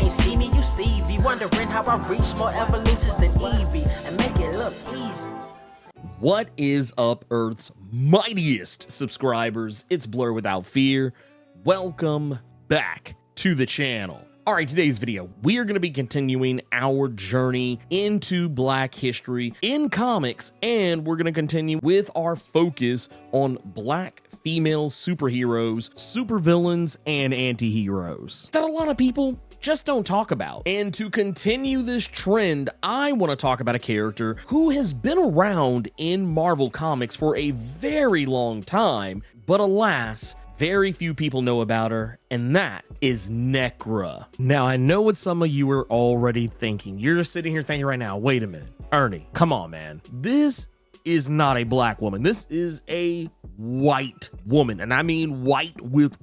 ain't see me, you Stevie. Wondering how I reach more evolutions than Evie and make it look easy. What is up, Earth's mightiest subscribers? It's Blerd without fear. Welcome back to the channel. All right, today's video, we are going to be continuing our journey into Black history in comics, and we're going to continue with our focus on Black female superheroes, supervillains, and anti-heroes that a lot of people just don't talk about. And to continue this trend, I want to talk about a character who has been around in Marvel Comics for a very long time, but alas, very few people know about her, and that is Necra. Now, I know what some of you are already thinking. You're just sitting here thinking right now, wait a minute, Ernie, come on, man. This is not a black woman. This is a white woman, and I mean white with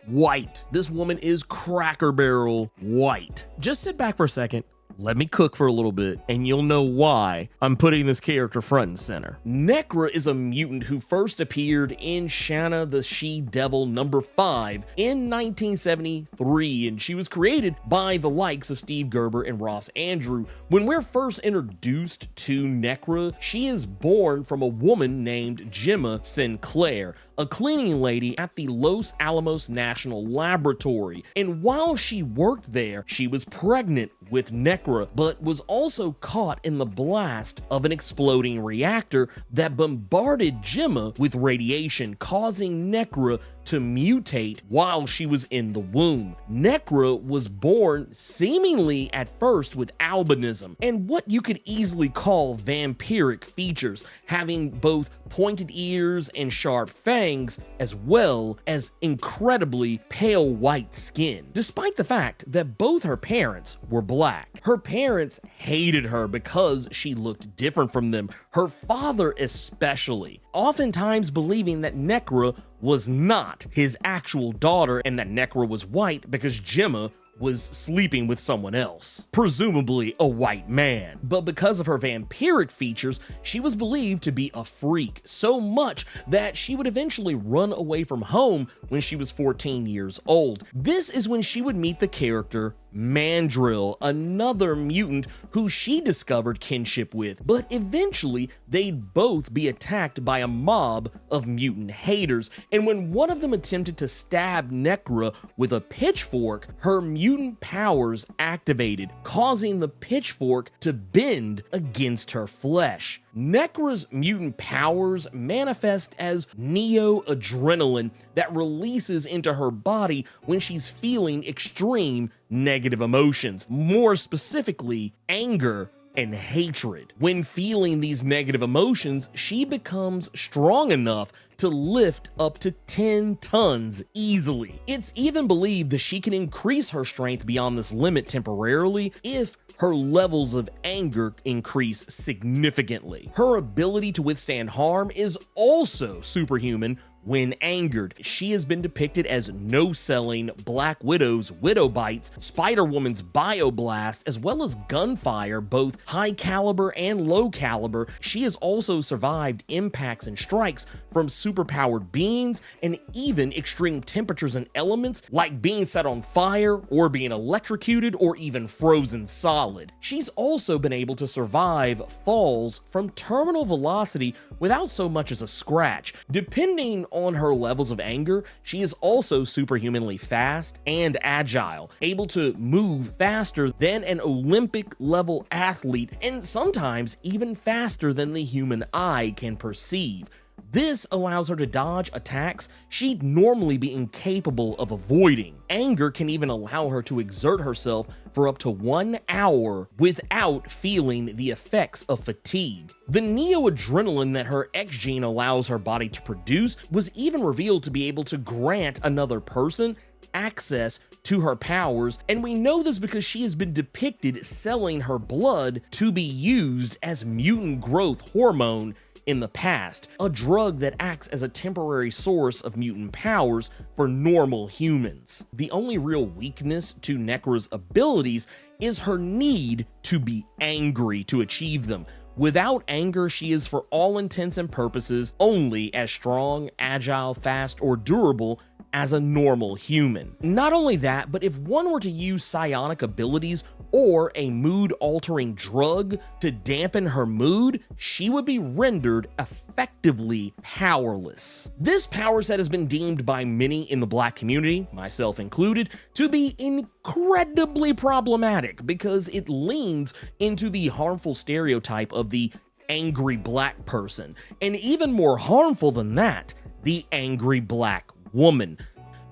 white. This woman is Cracker Barrel white. Just sit back for a second. Let me cook for a little bit, and you'll know why I'm putting this character front and center. Necra is a mutant who first appeared in Shanna the She-Devil #5 in 1973, and she was created by the likes of Steve Gerber and Ross Andru. When we're first introduced to Necra, she is born from a woman named Gemma Sinclair, a cleaning lady at the Los Alamos National Laboratory. And while she worked there, she was pregnant with Necra, but was also caught in the blast of an exploding reactor that bombarded Gemma with radiation, causing Necra to mutate while she was in the womb. Necra was born seemingly at first with albinism and what you could easily call vampiric features, having both pointed ears and sharp fangs, as well as incredibly pale white skin, despite the fact that both her parents were black. Her parents hated her because she looked different from them, her father especially, oftentimes believing that Necra was not his actual daughter and that Necra was white because Gemma was sleeping with someone else, presumably a white man. But because of her vampiric features, she was believed to be a freak, so much that she would eventually run away from home when she was 14 years old. This is when she would meet the character Mandrill, another mutant who she discovered kinship with, but eventually they'd both be attacked by a mob of mutant haters, and when one of them attempted to stab Necra with a pitchfork, her mutant powers activated, causing the pitchfork to bend against her flesh. Necra's mutant powers manifest as neo-adrenaline that releases into her body when she's feeling extreme negative emotions, more specifically anger and hatred. When feeling these negative emotions, she becomes strong enough to lift up to 10 tons easily. It's even believed that she can increase her strength beyond this limit temporarily if her levels of anger increase significantly. Her ability to withstand harm is also superhuman. When angered, she has been depicted as no-selling Black Widow's Widow Bites, Spider-Woman's Bioblast, as well as gunfire, both high caliber and low caliber. She has also survived impacts and strikes from superpowered beings and even extreme temperatures and elements like being set on fire or being electrocuted or even frozen solid. She's also been able to survive falls from terminal velocity without so much as a scratch. Depending on her levels of anger, she is also superhumanly fast and agile, able to move faster than an Olympic level athlete and sometimes even faster than the human eye can perceive. This allows her to dodge attacks she'd normally be incapable of avoiding. Anger can even allow her to exert herself for up to 1 hour without feeling the effects of fatigue. The neo-adrenaline that her X gene allows her body to produce was even revealed to be able to grant another person access to her powers, and we know this because she has been depicted selling her blood to be used as mutant growth hormone in the past, a drug that acts as a temporary source of mutant powers for normal humans. The only real weakness to Necra's abilities is her need to be angry to achieve them. Without anger, she is for all intents and purposes only as strong, agile, fast, or durable as a normal human. Not only that, but if one were to use psionic abilities or a mood-altering drug to dampen her mood, she would be rendered effectively powerless. This power set has been deemed by many in the Black community, myself included, to be incredibly problematic because it leans into the harmful stereotype of the angry Black person, and even more harmful than that, the angry Black woman.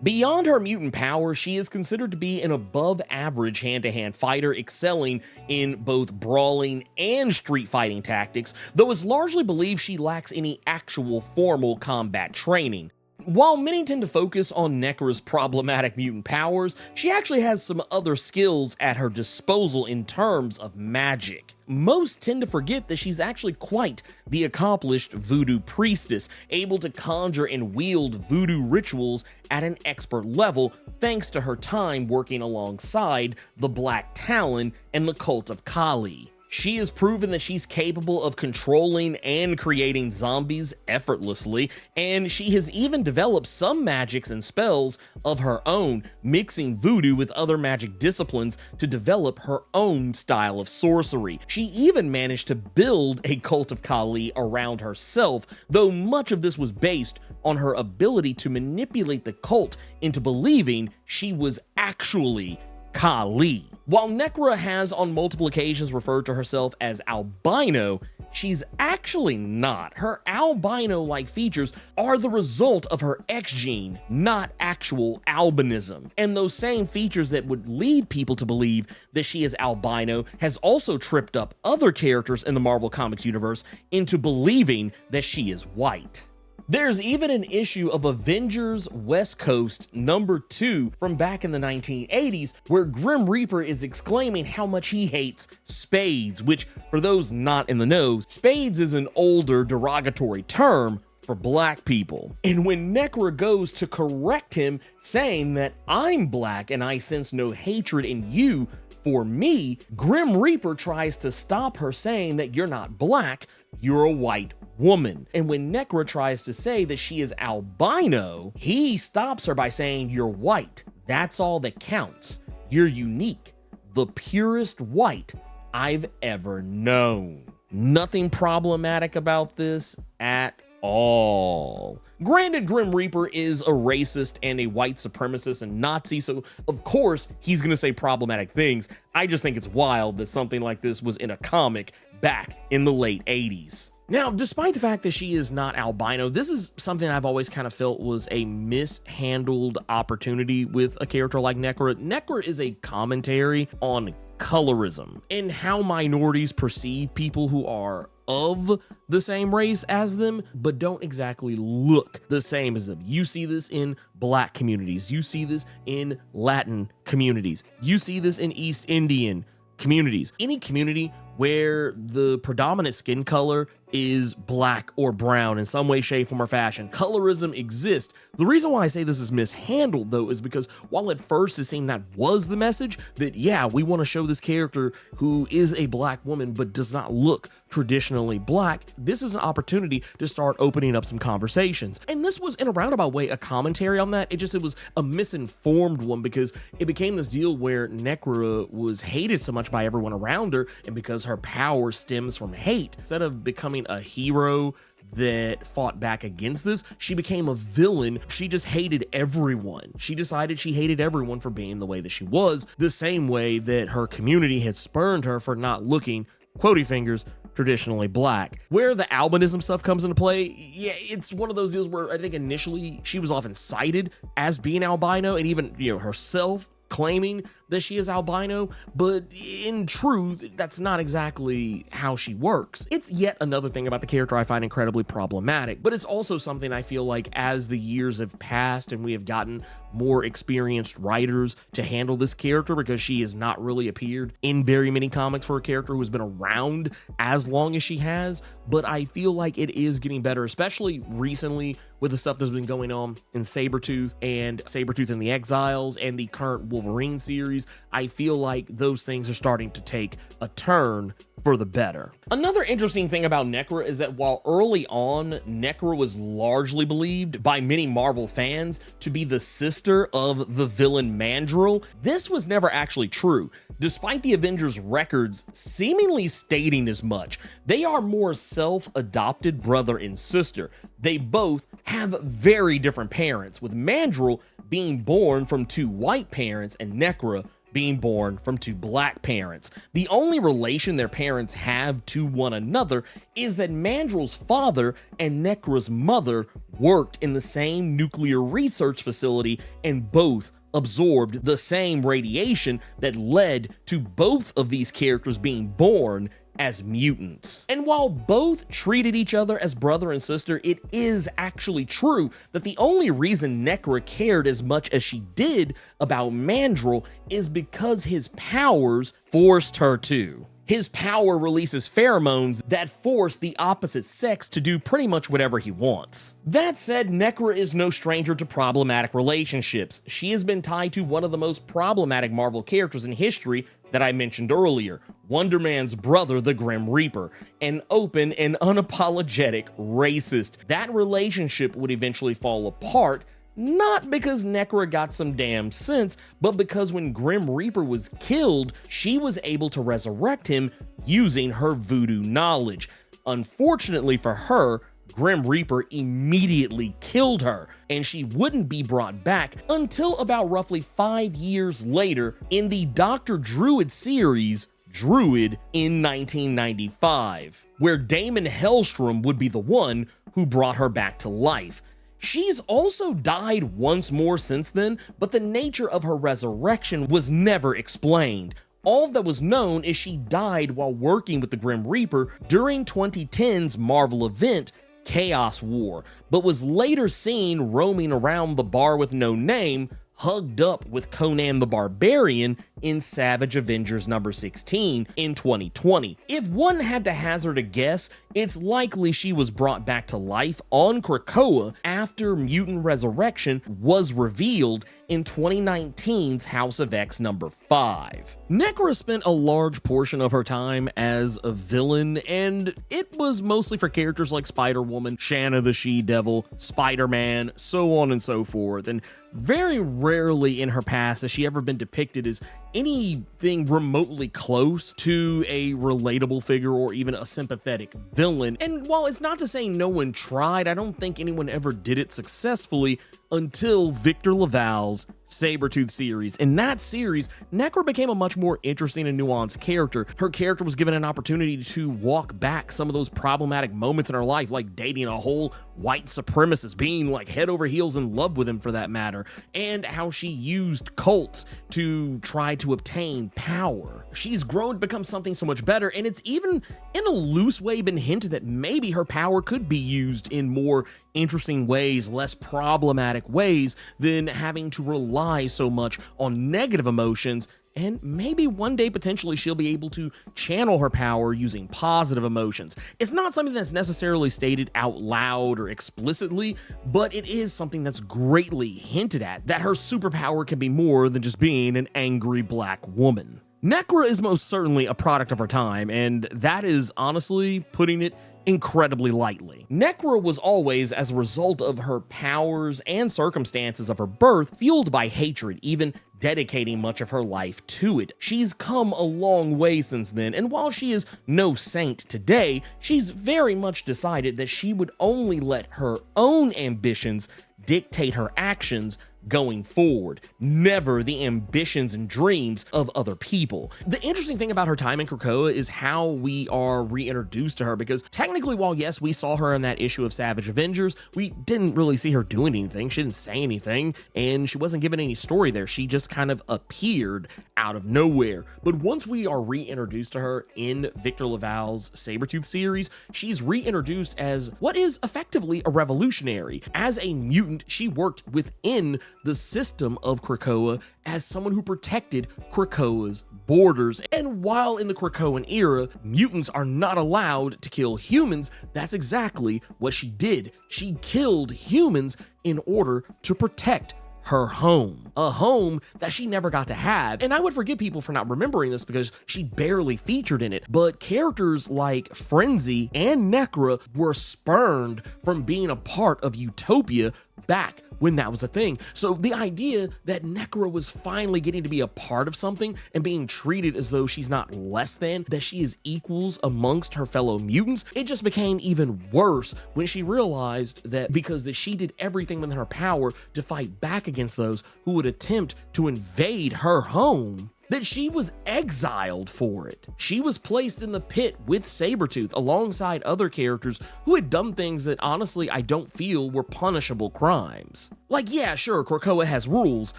Beyond her mutant power, she is considered to be an above-average hand-to-hand fighter, excelling in both brawling and street fighting tactics, though it's largely believed she lacks any actual formal combat training. While many tend to focus on Necra's problematic mutant powers, she actually has some other skills at her disposal in terms of magic. Most tend to forget that she's actually quite the accomplished voodoo priestess, able to conjure and wield voodoo rituals at an expert level thanks to her time working alongside the Black Talon and the cult of Kali. She has proven that she's capable of controlling and creating zombies effortlessly, and she has even developed some magics and spells of her own, mixing voodoo with other magic disciplines to develop her own style of sorcery. She even managed to build a cult of Kali around herself, though much of this was based on her ability to manipulate the cult into believing she was actually Kali. While Necra has on multiple occasions referred to herself as albino, she's actually not. Her albino-like features are the result of her X gene, not actual albinism. And those same features that would lead people to believe that she is albino has also tripped up other characters in the Marvel Comics universe into believing that she is white. There's even an issue of Avengers West Coast #2 from back in the 1980s where Grim Reaper is exclaiming how much he hates spades, which, for those not in the know, spades is an older derogatory term for Black people. And when Necra goes to correct him, saying that I'm Black and I sense no hatred in you for me, Grim Reaper tries to stop her, saying that you're not Black, you're a white woman. And when Necra tries to say that she is albino, he stops her by saying, you're white. That's all that counts. You're unique. The purest white I've ever known. Nothing problematic about this at all. Granted, Grim Reaper is a racist and a white supremacist and Nazi, so of course he's gonna say problematic things. I just think it's wild that something like this was in a comic back in the late 80s. Now, despite the fact that she is not albino, this is something I've always kind of felt was a mishandled opportunity with a character like Necra. Necra is a commentary on colorism and how minorities perceive people who are of the same race as them, but don't exactly look the same as them. You see this in Black communities. You see this in Latin communities. You see this in East Indian communities. Any community where the predominant skin color is Black or brown in some way, shape, form, or fashion, colorism exists. The reason why I say this is mishandled, though, is because while at first it seemed that was the message, that yeah, we want to show this character who is a Black woman but does not look traditionally Black, this is an opportunity to start opening up some conversations. And this was, in a roundabout way, a commentary on that. It was a misinformed one, because it became this deal where Necra was hated so much by everyone around her, and because her power stems from hate, instead of becoming a hero that fought back against this, she became a villain. She just hated everyone. She decided she hated everyone for being the way that she was, the same way that her community had spurned her for not looking, quotey fingers, traditionally Black. Where the albinism stuff comes into play, yeah, it's one of those deals where I think initially she was often cited as being albino, and even, herself claiming that she is albino, but in truth, that's not exactly how she works. It's yet another thing about the character I find incredibly problematic, but it's also something I feel like as the years have passed and we have gotten more experienced writers to handle this character, because she has not really appeared in very many comics for a character who has been around as long as she has. But I feel like it is getting better, especially recently with the stuff that's been going on in Sabretooth and the Exiles and the current Wolverine series. I feel like those things are starting to take a turn for the better. Another interesting thing about Necra is that while early on, Necra was largely believed by many Marvel fans to be the sister of the villain Mandrill, this was never actually true. Despite the Avengers records seemingly stating as much, they are more self-adopted brother and sister. They both have very different parents, with Mandrill being born from 2 white parents and Necra being born from 2 black parents. The only relation their parents have to one another is that Mandrill's father and Necra's mother worked in the same nuclear research facility and both absorbed the same radiation that led to both of these characters being born as mutants. And while both treated each other as brother and sister, it is actually true that the only reason Necra cared as much as she did about Mandrill is because his powers forced her to. His power releases pheromones that force the opposite sex to do pretty much whatever he wants. That said, Necra is no stranger to problematic relationships. She has been tied to one of the most problematic Marvel characters in history that I mentioned earlier, Wonder Man's brother, the Grim Reaper, an open and unapologetic racist. That relationship would eventually fall apart, not because Necra got some damn sense, but because when Grim Reaper was killed, she was able to resurrect him using her voodoo knowledge. Unfortunately for her, Grim Reaper immediately killed her, and she wouldn't be brought back until about roughly 5 years later in the Dr. Druid series, Druid, in 1995, where Damon Hellstrom would be the one who brought her back to life. She's also died once more since then, but the nature of her resurrection was never explained. All that was known is she died while working with the Grim Reaper during 2010's Marvel event, Chaos War, but was later seen roaming around the Bar with No Name, hugged up with Conan the Barbarian in Savage Avengers number 16 in 2020. If one had to hazard a guess, it's likely she was brought back to life on Krakoa after Mutant Resurrection was revealed in 2019's House of X number 5. Necra spent a large portion of her time as a villain, and it was mostly for characters like Spider-Woman, Shanna the She-Devil, Spider-Man, so on and so forth, and very rarely in her past has she ever been depicted as anything remotely close to a relatable figure or even a sympathetic villain. And while it's not to say no one tried, I don't think anyone ever did it successfully until Victor Laval's Sabretooth series. In that series, Necra became a much more interesting and nuanced character. Her character was given an opportunity to walk back some of those problematic moments in her life, like dating a whole white supremacist, being like head over heels in love with him for that matter, and how she used cults to try to obtain power. She's grown to become something so much better, and it's even in a loose way been hinted that maybe her power could be used in more interesting ways, less problematic ways than having to rely so much on negative emotions. And maybe one day potentially she'll be able to channel her power using positive emotions. It's not something that's necessarily stated out loud or explicitly, but it is something that's greatly hinted at, that her superpower can be more than just being an angry black woman. Necra is most certainly a product of her time, and that is honestly putting it incredibly lightly. Necra was always, as a result of her powers and circumstances of her birth, fueled by hatred, even dedicating much of her life to it. She's come a long way since then, and while she is no saint today, she's very much decided that she would only let her own ambitions dictate her actions going forward, never the ambitions and dreams of other people. The interesting thing about her time in Krakoa is how we are reintroduced to her, because technically, while yes, we saw her in that issue of Savage Avengers, we didn't really see her doing anything. She didn't say anything, and she wasn't given any story there. She just kind of appeared out of nowhere. But once we are reintroduced to her in Victor Laval's Sabretooth series, she's reintroduced as what is effectively a revolutionary. As a mutant, she worked within the system of Krakoa as someone who protected Krakoa's borders. And while in the Krakoan era, mutants are not allowed to kill humans, that's exactly what she did. She killed humans in order to protect her home, a home that she never got to have. And I would forgive people for not remembering this because she barely featured in it, but characters like Frenzy and Necra were spurned from being a part of Utopia back when that was a thing. So the idea that Necra was finally getting to be a part of something and being treated as though she's not less than, that she is equals amongst her fellow mutants, it just became even worse when she realized that because she did everything within her power to fight back against those who would attempt to invade her home, that she was exiled for it. She was placed in the pit with Sabretooth alongside other characters who had done things that honestly I don't feel were punishable crimes. Like, yeah, sure, Krakoa has rules,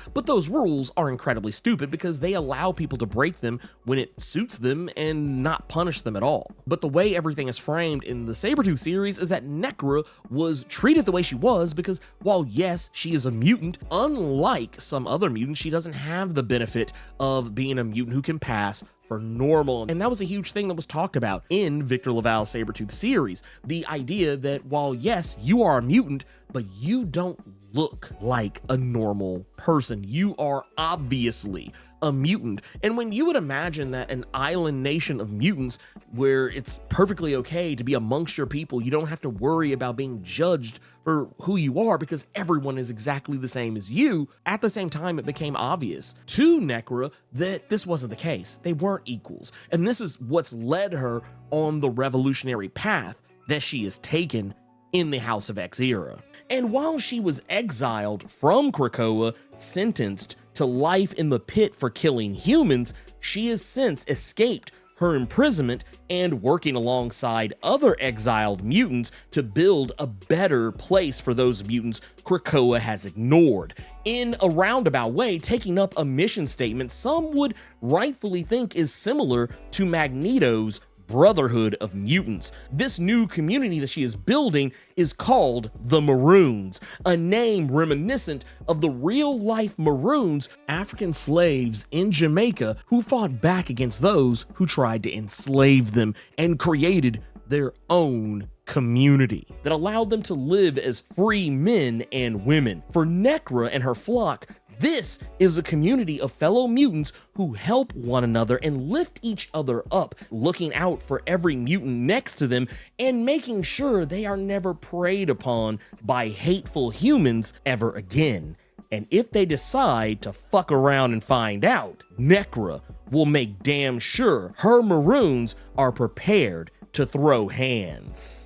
but those rules are incredibly stupid because they allow people to break them when it suits them and not punish them at all. But the way everything is framed in the Sabretooth series is that Necra was treated the way she was because while yes, she is a mutant, unlike some other mutants, she doesn't have the benefit of being a mutant who can pass for normal. And that was a huge thing that was talked about in Victor LaValle's Sabretooth series. The idea that while yes, you are a mutant, but you don't look like a normal person. You are obviously a mutant. And when you would imagine that an island nation of mutants where it's perfectly okay to be amongst your people, you don't have to worry about being judged for who you are because everyone is exactly the same as you. At the same time, it became obvious to Necra that this wasn't the case. They weren't equals. And this is what's led her on the revolutionary path that she has taken in the House of X era. And while she was exiled from Krakoa, sentenced to life in the pit for killing humans, she has since escaped her imprisonment and working alongside other exiled mutants to build a better place for those mutants Krakoa has ignored. In a roundabout way, taking up a mission statement some would rightfully think is similar to Magneto's Brotherhood of Mutants. This new community that she is building is called the Maroons, a name reminiscent of the real-life Maroons, African slaves in Jamaica who fought back against those who tried to enslave them and created their own community that allowed them to live as free men and women. For Necra and her flock, this is a community of fellow mutants who help one another and lift each other up, looking out for every mutant next to them and making sure they are never preyed upon by hateful humans ever again. And if they decide to fuck around and find out, Necra will make damn sure her Maroons are prepared to throw hands.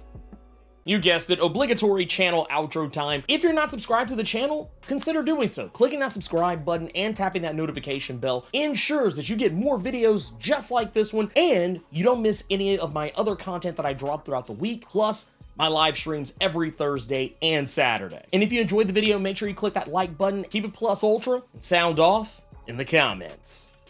You guessed it, obligatory channel outro time. If you're not subscribed to the channel, consider doing so. Clicking that subscribe button and tapping that notification bell ensures that you get more videos just like this one and you don't miss any of my other content that I drop throughout the week, plus my live streams every Thursday and Saturday. And if you enjoyed the video, make sure you click that like button, keep it plus ultra, and sound off in the comments.